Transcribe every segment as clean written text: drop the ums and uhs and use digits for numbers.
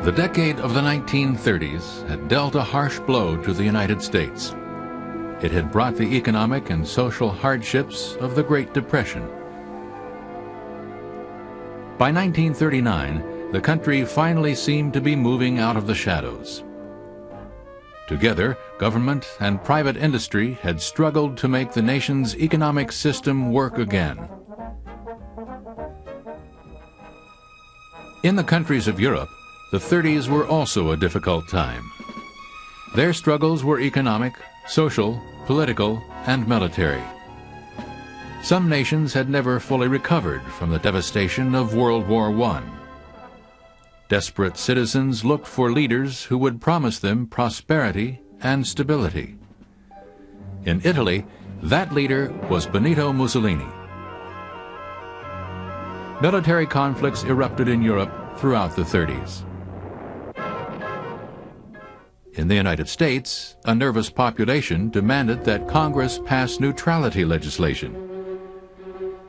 The decade of the 1930s had dealt a harsh blow to the United States. It had brought the economic and social hardships of the Great Depression. By 1939, the country finally seemed to be moving out of the shadows. Together, government and private industry had struggled to make the nation's economic system work again. In the countries of Europe, the 30s were also a difficult time. Their struggles were economic, social, political, and military. Some nations had never fully recovered from the devastation of World War I. Desperate citizens looked for leaders who would promise them prosperity and stability. In Italy, that leader was Benito Mussolini. Military conflicts erupted in Europe throughout the 30s. In the United States, a nervous population demanded that Congress pass neutrality legislation.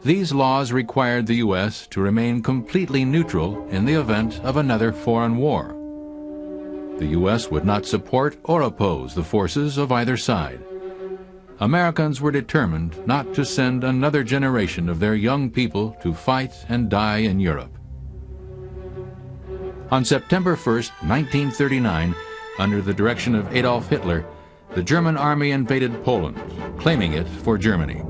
These laws required the U.S. to remain completely neutral in the event of another foreign war. The U.S. would not support or oppose the forces of either side. Americans were determined not to send another generation of their young people to fight and die in Europe. On September 1, 1939, under the direction of Adolf Hitler, the German army invaded Poland, claiming it for Germany.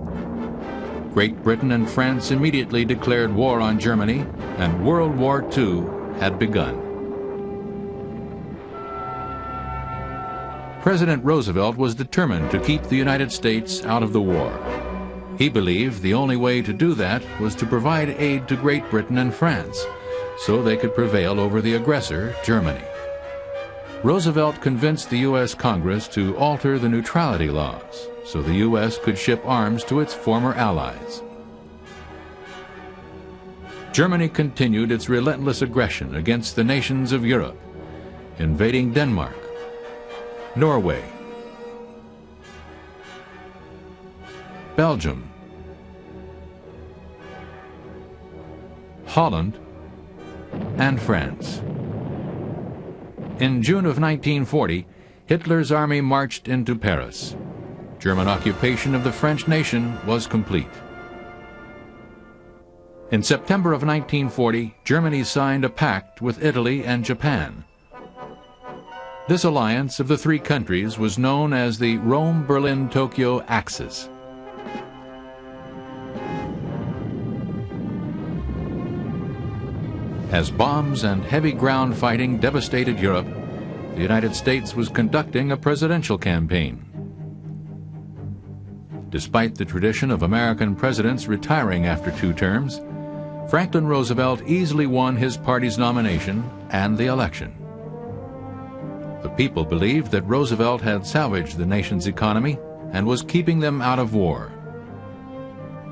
Great Britain and France immediately declared war on Germany, and World War II had begun. President Roosevelt was determined to keep the United States out of the war. He believed the only way to do that was to provide aid to Great Britain and France, so they could prevail over the aggressor, Germany. Roosevelt convinced the U.S. Congress to alter the neutrality laws so the U.S. could ship arms to its former allies. Germany continued its relentless aggression against the nations of Europe, invading Denmark, Norway, Belgium, Holland, and France. In June of 1940, Hitler's army marched into Paris. German occupation of the French nation was complete. In September of 1940, Germany signed a pact with Italy and Japan. This alliance of the three countries was known as the Rome-Berlin-Tokyo Axis. As bombs and heavy ground fighting devastated Europe, the United States was conducting a presidential campaign. Despite the tradition of American presidents retiring after 2 terms, Franklin Roosevelt easily won his party's nomination and the election. The people believed that Roosevelt had salvaged the nation's economy and was keeping them out of war.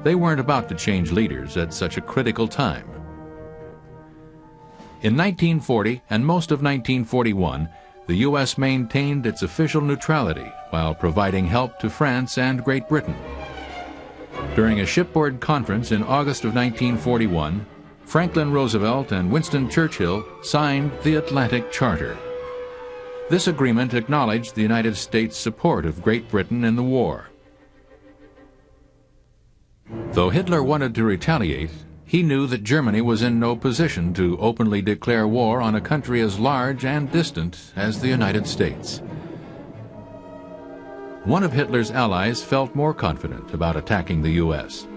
They weren't about to change leaders at such a critical time. In 1940 and most of 1941, the U.S. maintained its official neutrality while providing help to France and Great Britain. During a shipboard conference in August of 1941, Franklin Roosevelt and Winston Churchill signed the Atlantic Charter. This agreement acknowledged the United States' support of Great Britain in the war. Though Hitler wanted to retaliate, he knew that Germany was in no position to openly declare war on a country as large and distant as the United States. One of Hitler's allies felt more confident about attacking the U.S.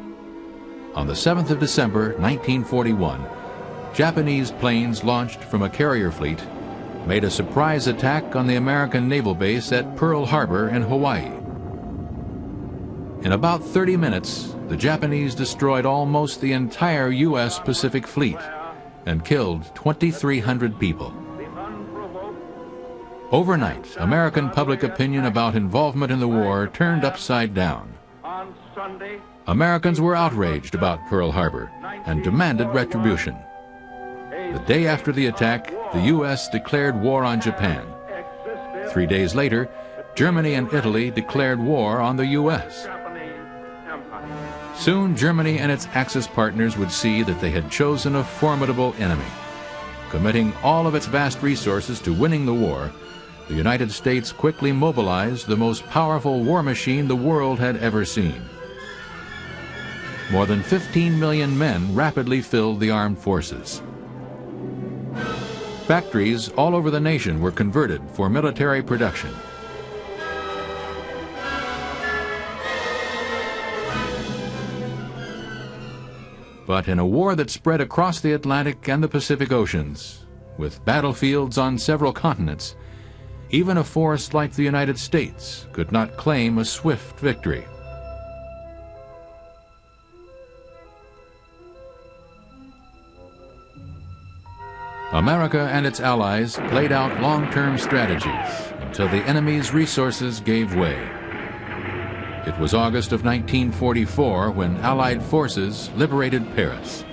On the 7th of December, 1941, Japanese planes launched from a carrier fleet made a surprise attack on the American naval base at Pearl Harbor in Hawaii. In about 30 minutes, the Japanese destroyed almost the entire U.S. Pacific Fleet and killed 2,300 people. Overnight, American public opinion about involvement in the war turned upside down. Americans were outraged about Pearl Harbor and demanded retribution. The day after the attack, the U.S. declared war on Japan. 3 days later, Germany and Italy declared war on the U.S. Soon, Germany and its Axis partners would see that they had chosen a formidable enemy. Committing all of its vast resources to winning the war, the United States quickly mobilized the most powerful war machine the world had ever seen. More than 15 million men rapidly filled the armed forces. Factories all over the nation were converted for military production. But in a war that spread across the Atlantic and the Pacific Oceans, with battlefields on several continents, even a force like the United States could not claim a swift victory. America and its allies played out long-term strategies until the enemy's resources gave way. It was August of 1944 when Allied forces liberated Paris.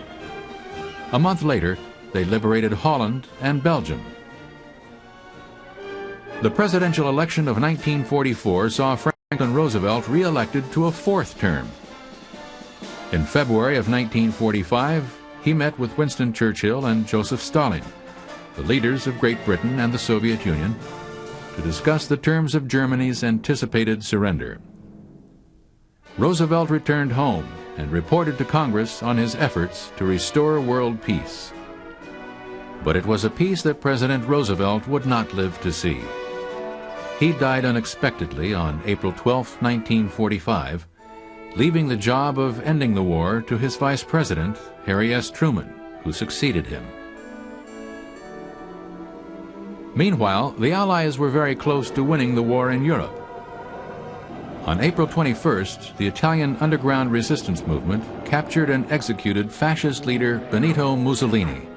A month later, they liberated Holland and Belgium. The presidential election of 1944 saw Franklin Roosevelt re-elected to a fourth term. In February of 1945, he met with Winston Churchill and Joseph Stalin, the leaders of Great Britain and the Soviet Union, to discuss the terms of Germany's anticipated surrender. Roosevelt returned home and reported to Congress on his efforts to restore world peace. But it was a peace that President Roosevelt would not live to see. He died unexpectedly on April 12, 1945, leaving the job of ending the war to his vice president, Harry S. Truman, who succeeded him. Meanwhile, the Allies were very close to winning the war in Europe. On April 21st, the Italian underground resistance movement captured and executed fascist leader Benito Mussolini.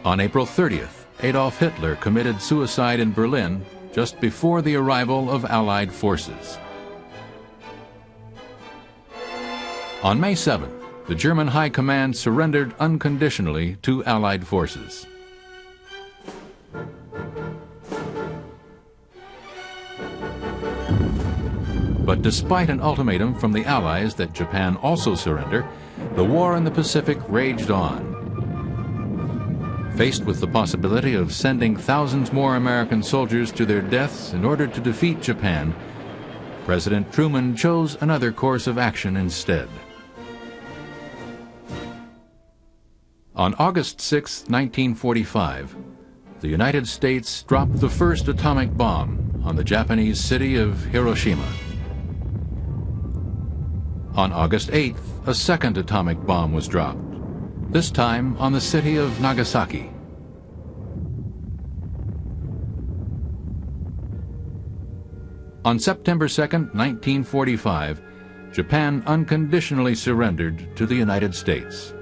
On April 30th, Adolf Hitler committed suicide in Berlin just before the arrival of Allied forces. On May 7th, the German High Command surrendered unconditionally to Allied forces. But despite an ultimatum from the Allies that Japan also surrender, the war in the Pacific raged on. Faced with the possibility of sending thousands more American soldiers to their deaths in order to defeat Japan, President Truman chose another course of action instead. On August 6, 1945, the United States dropped the first atomic bomb on the Japanese city of Hiroshima. On August 8th, a second atomic bomb was dropped, this time on the city of Nagasaki. On September 2nd, 1945, Japan unconditionally surrendered to the United States.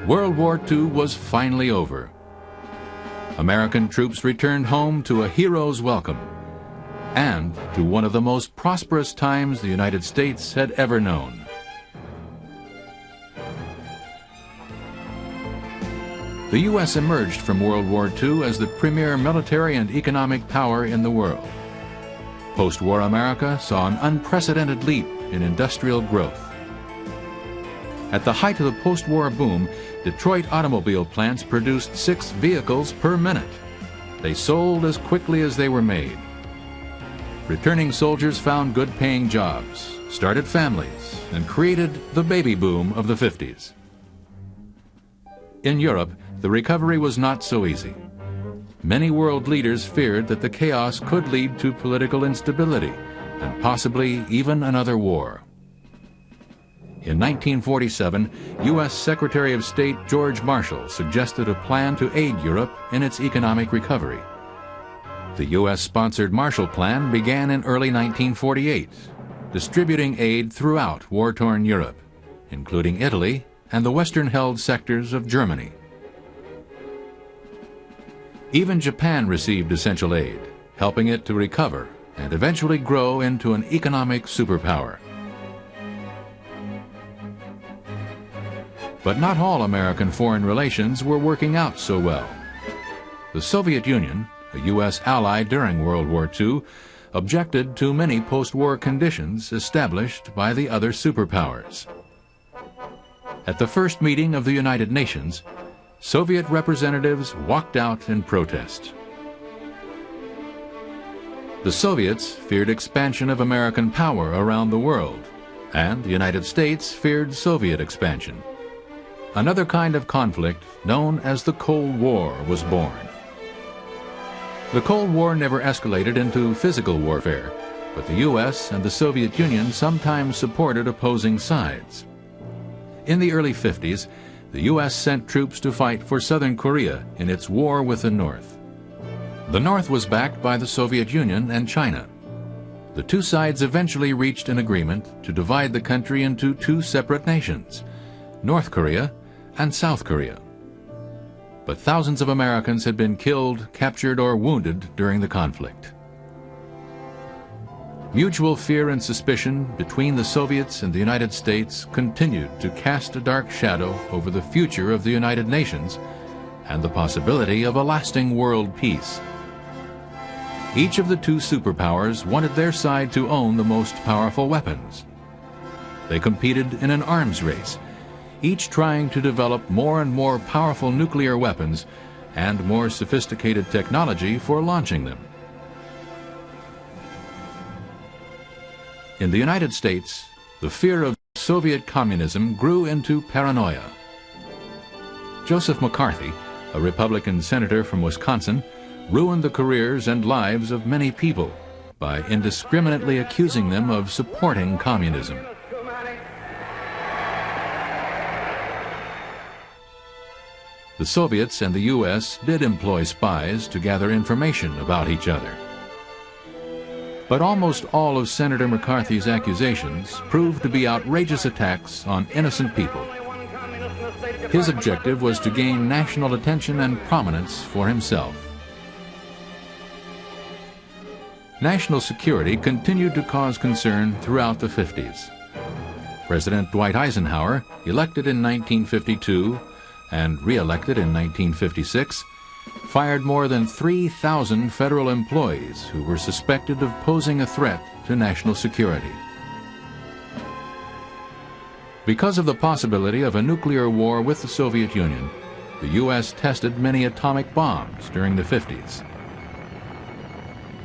World War II was finally over. American troops returned home to a hero's welcome and to one of the most prosperous times the United States had ever known. The U.S. emerged from World War II as the premier military and economic power in the world. Post-war America saw an unprecedented leap in industrial growth. At the height of the post-war boom, Detroit automobile plants produced 6 vehicles per minute. They sold as quickly as they were made. Returning soldiers found good-paying jobs, started families, and created the baby boom of the 50s. In Europe, the recovery was not so easy. Many world leaders feared that the chaos could lead to political instability and possibly even another war. In 1947, U.S. Secretary of State George Marshall suggested a plan to aid Europe in its economic recovery. The U.S.-sponsored Marshall Plan began in early 1948, distributing aid throughout war-torn Europe, including Italy and the western-held sectors of Germany. Even Japan received essential aid, helping it to recover and eventually grow into an economic superpower. But not all American foreign relations were working out so well. The Soviet Union, a U.S. ally during World War II, objected to many post-war conditions established by the other superpowers. At the first meeting of the United Nations, Soviet representatives walked out in protest. The Soviets feared expansion of American power around the world, and the United States feared Soviet expansion. Another kind of conflict, known as the Cold War, was born. The Cold War never escalated into physical warfare, but the U.S. and the Soviet Union sometimes supported opposing sides. In the early 50s, the U.S. sent troops to fight for Southern Korea in its war with the North. The North was backed by the Soviet Union and China. The two sides eventually reached an agreement to divide the country into two separate nations, North Korea and South Korea. But thousands of Americans had been killed, captured, or wounded during the conflict. Mutual fear and suspicion between the Soviets and the United States continued to cast a dark shadow over the future of the United Nations and the possibility of a lasting world peace. Each of the two superpowers wanted their side to own the most powerful weapons. They competed in an arms race, each trying to develop more and more powerful nuclear weapons and more sophisticated technology for launching them. In the United States, the fear of Soviet communism grew into paranoia. Joseph McCarthy, a Republican senator from Wisconsin, ruined the careers and lives of many people by indiscriminately accusing them of supporting communism. The Soviets and the U.S. did employ spies to gather information about each other. But almost all of Senator McCarthy's accusations proved to be outrageous attacks on innocent people. His objective was to gain national attention and prominence for himself. National security continued to cause concern throughout the 50s. President Dwight Eisenhower, elected in 1952 and re-elected in 1956, fired more than 3,000 federal employees who were suspected of posing a threat to national security. Because of the possibility of a nuclear war with the Soviet Union, the U.S. tested many atomic bombs during the 50s.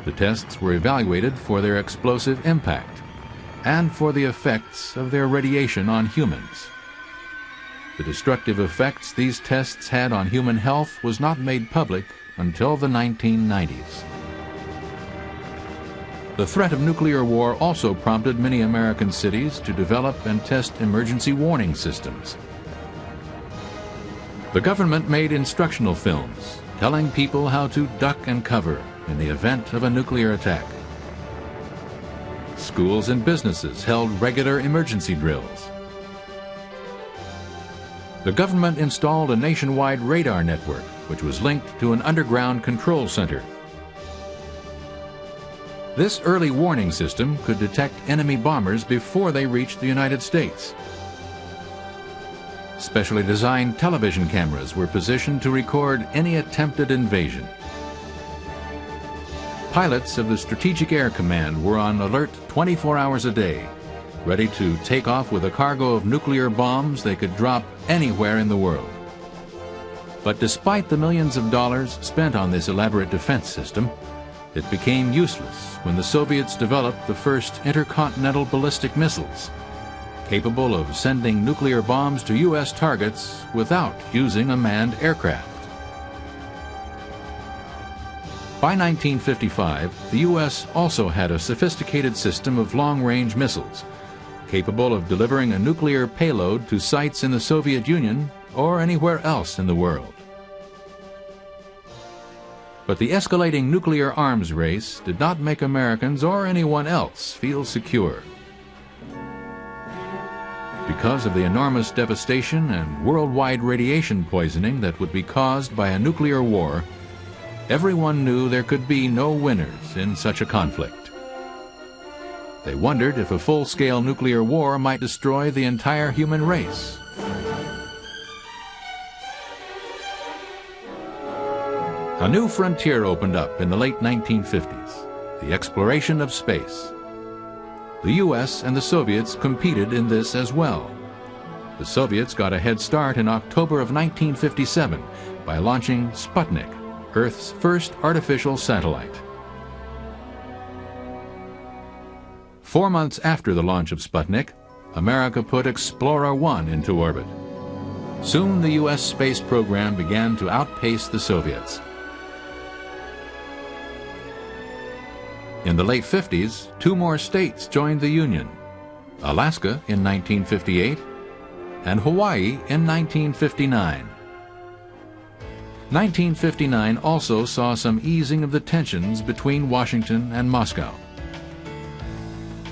The tests were evaluated for their explosive impact and for the effects of their radiation on humans. The destructive effects these tests had on human health was not made public until the 1990s. The threat of nuclear war also prompted many American cities to develop and test emergency warning systems. The government made instructional films telling people how to duck and cover in the event of a nuclear attack. Schools and businesses held regular emergency drills. The government installed a nationwide radar network, which was linked to an underground control center. This early warning system could detect enemy bombers before they reached the United States. Specially designed television cameras were positioned to record any attempted invasion. Pilots of the Strategic Air Command were on alert 24 hours a day, ready to take off with a cargo of nuclear bombs they could drop anywhere in the world. But despite the millions of dollars spent on this elaborate defense system, it became useless when the Soviets developed the first intercontinental ballistic missiles, capable of sending nuclear bombs to U.S. targets without using a manned aircraft. By 1955, the U.S. also had a sophisticated system of long-range missiles, capable of delivering a nuclear payload to sites in the Soviet Union or anywhere else in the world. But the escalating nuclear arms race did not make Americans or anyone else feel secure. Because of the enormous devastation and worldwide radiation poisoning that would be caused by a nuclear war, everyone knew there could be no winners in such a conflict. They wondered if a full-scale nuclear war might destroy the entire human race. A new frontier opened up in the late 1950s, the exploration of space. The U.S. and the Soviets competed in this as well. The Soviets got a head start in October of 1957 by launching Sputnik, Earth's first artificial satellite. 4 months after the launch of Sputnik, America put Explorer 1 into orbit. Soon the U.S. space program began to outpace the Soviets. In the late 50s, 2 more states joined the Union, Alaska in 1958 and Hawaii in 1959. 1959 also saw some easing of the tensions between Washington and Moscow.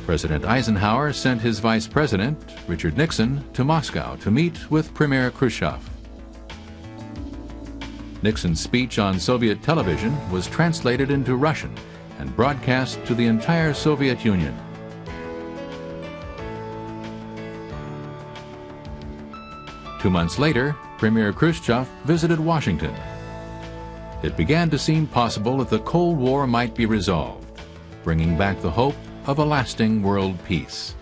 President Eisenhower sent his vice president, Richard Nixon, to Moscow to meet with Premier Khrushchev. Nixon's speech on Soviet television was translated into Russian and broadcast to the entire Soviet Union. Two months later, Premier Khrushchev visited Washington. It began to seem possible that the Cold War might be resolved, bringing back the hope of a lasting world peace.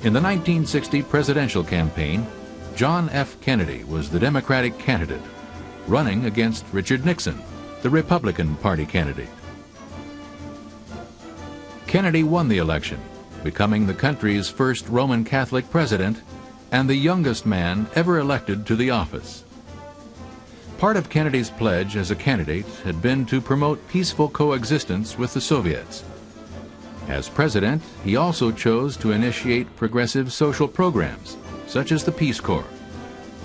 In the 1960 presidential campaign, John F. Kennedy was the Democratic candidate, running against Richard Nixon, the Republican Party candidate. Kennedy won the election, becoming the country's first Roman Catholic president and the youngest man ever elected to the office. Part of Kennedy's pledge as a candidate had been to promote peaceful coexistence with the Soviets. As president, he also chose to initiate progressive social programs, such as the Peace Corps,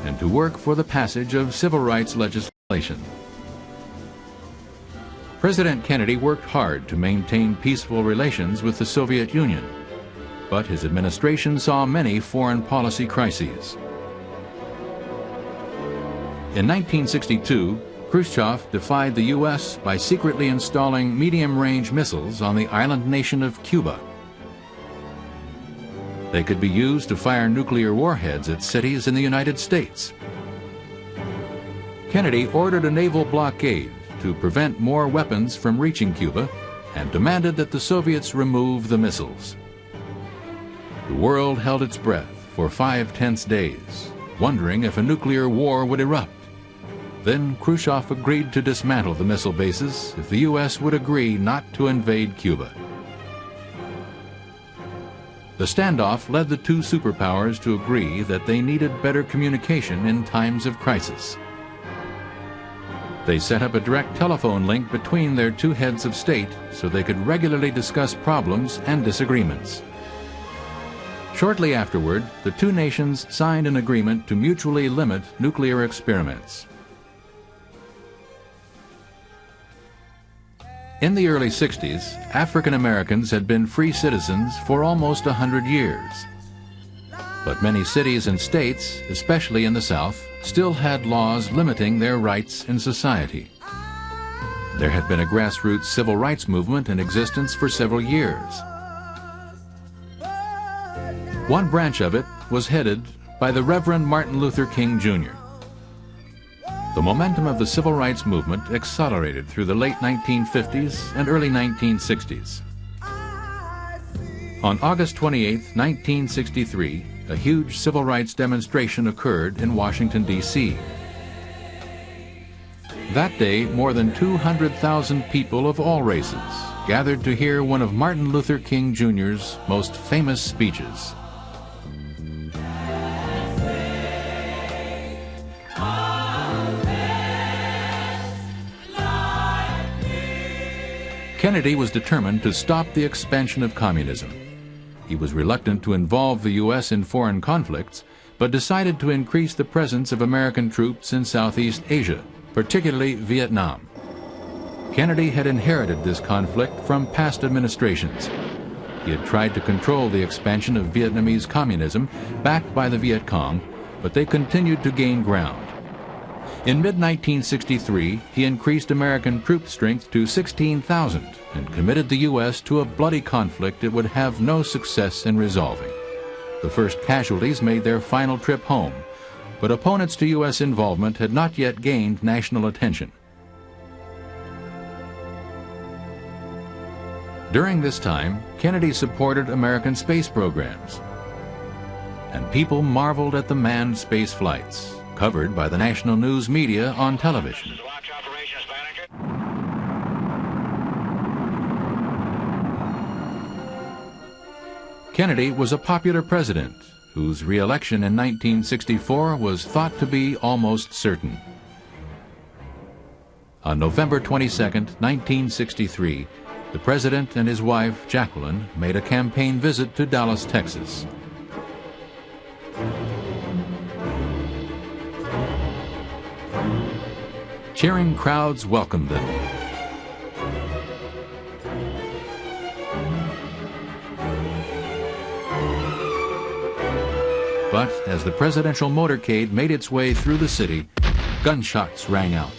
and to work for the passage of civil rights legislation. President Kennedy worked hard to maintain peaceful relations with the Soviet Union, but his administration saw many foreign policy crises. In 1962, Khrushchev defied the U.S. by secretly installing medium-range missiles on the island nation of Cuba. They could be used to fire nuclear warheads at cities in the United States. Kennedy ordered a naval blockade to prevent more weapons from reaching Cuba and demanded that the Soviets remove the missiles. The world held its breath for 5 tense days, wondering if a nuclear war would erupt. Then Khrushchev agreed to dismantle the missile bases if the U.S. would agree not to invade Cuba. The standoff led the two superpowers to agree that they needed better communication in times of crisis. They set up a direct telephone link between their two heads of state so they could regularly discuss problems and disagreements. Shortly afterward, the two nations signed an agreement to mutually limit nuclear experiments. In the early 60s, African Americans had been free citizens for almost 100 years. But many cities and states, especially in the South, still had laws limiting their rights in society. There had been a grassroots civil rights movement in existence for several years. One branch of it was headed by the Reverend Martin Luther King, Jr. The momentum of the civil rights movement accelerated through the late 1950s and early 1960s. On August 28, 1963, a huge civil rights demonstration occurred in Washington, D.C. That day, more than 200,000 people of all races gathered to hear one of Martin Luther King Jr.'s most famous speeches. Kennedy was determined to stop the expansion of communism. He was reluctant to involve the U.S. in foreign conflicts, but decided to increase the presence of American troops in Southeast Asia, particularly Vietnam. Kennedy had inherited this conflict from past administrations. He had tried to control the expansion of Vietnamese communism, backed by the Viet Cong, but they continued to gain ground. In mid-1963, he increased American troop strength to 16,000 and committed the U.S. to a bloody conflict it would have no success in resolving. The first casualties made their final trip home, but opponents to U.S. involvement had not yet gained national attention. During this time, Kennedy supported American space programs, and people marveled at the manned space flights, covered by the national news media on television. Kennedy was a popular president whose re-election in 1964 was thought to be almost certain. On November 22, 1963, the president and his wife, Jacqueline, made a campaign visit to Dallas, Texas. Cheering crowds welcomed them. But as the presidential motorcade made its way through the city, gunshots rang out.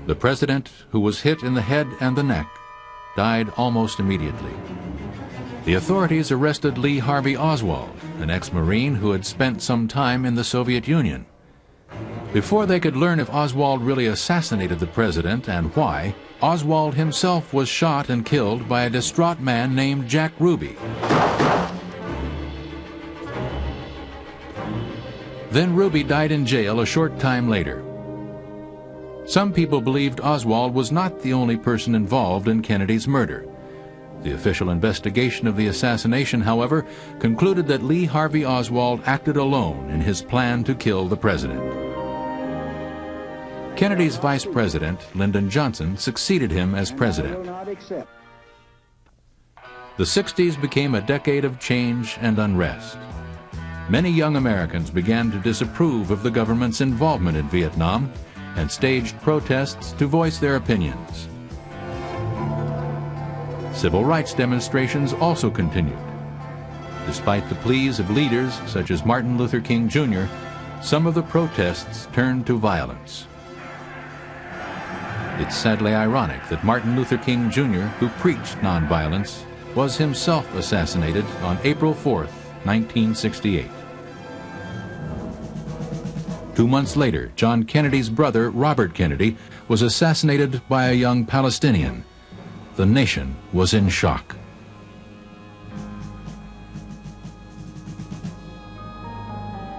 The president, who was hit in the head and the neck, died almost immediately. The authorities arrested Lee Harvey Oswald, an ex-Marine who had spent some time in the Soviet Union. Before they could learn if Oswald really assassinated the president and why, Oswald himself was shot and killed by a distraught man named Jack Ruby. Then Ruby died in jail a short time later. Some people believed Oswald was not the only person involved in Kennedy's murder. The official investigation of the assassination, however, concluded that Lee Harvey Oswald acted alone in his plan to kill the president. Kennedy's vice president, Lyndon Johnson, succeeded him as president. The 60s became a decade of change and unrest. Many young Americans began to disapprove of the government's involvement in Vietnam and staged protests to voice their opinions. Civil rights demonstrations also continued. Despite the pleas of leaders such as Martin Luther King Jr., some of the protests turned to violence. It's sadly ironic that Martin Luther King Jr., who preached nonviolence, was himself assassinated on April 4, 1968. 2 months later, John Kennedy's brother, Robert Kennedy, was assassinated by a young Palestinian. The nation was in shock.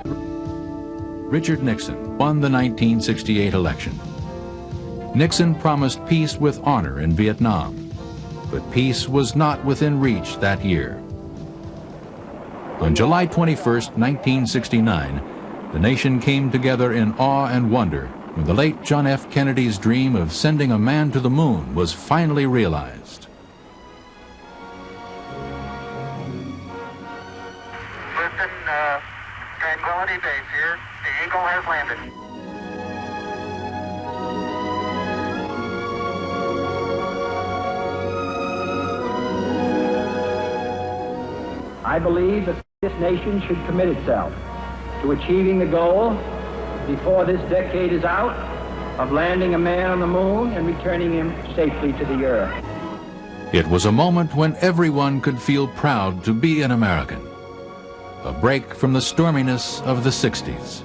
Richard Nixon won the 1968 election. Nixon promised peace with honor in Vietnam, but peace was not within reach that year. On July 21, 1969, the nation came together in awe and wonder when the late John F. Kennedy's dream of sending a man to the moon was finally realized. Listen, Tranquility Base here. The Eagle has landed. I believe that this nation should commit itself to achieving the goal, before this decade is out, of landing a man on the moon and returning him safely to the earth. It was a moment when everyone could feel proud to be an American. A break from the storminess of the 60s.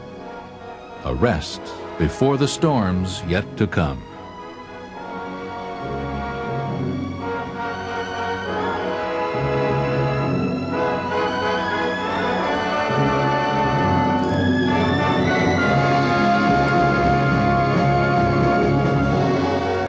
A rest before the storms yet to come.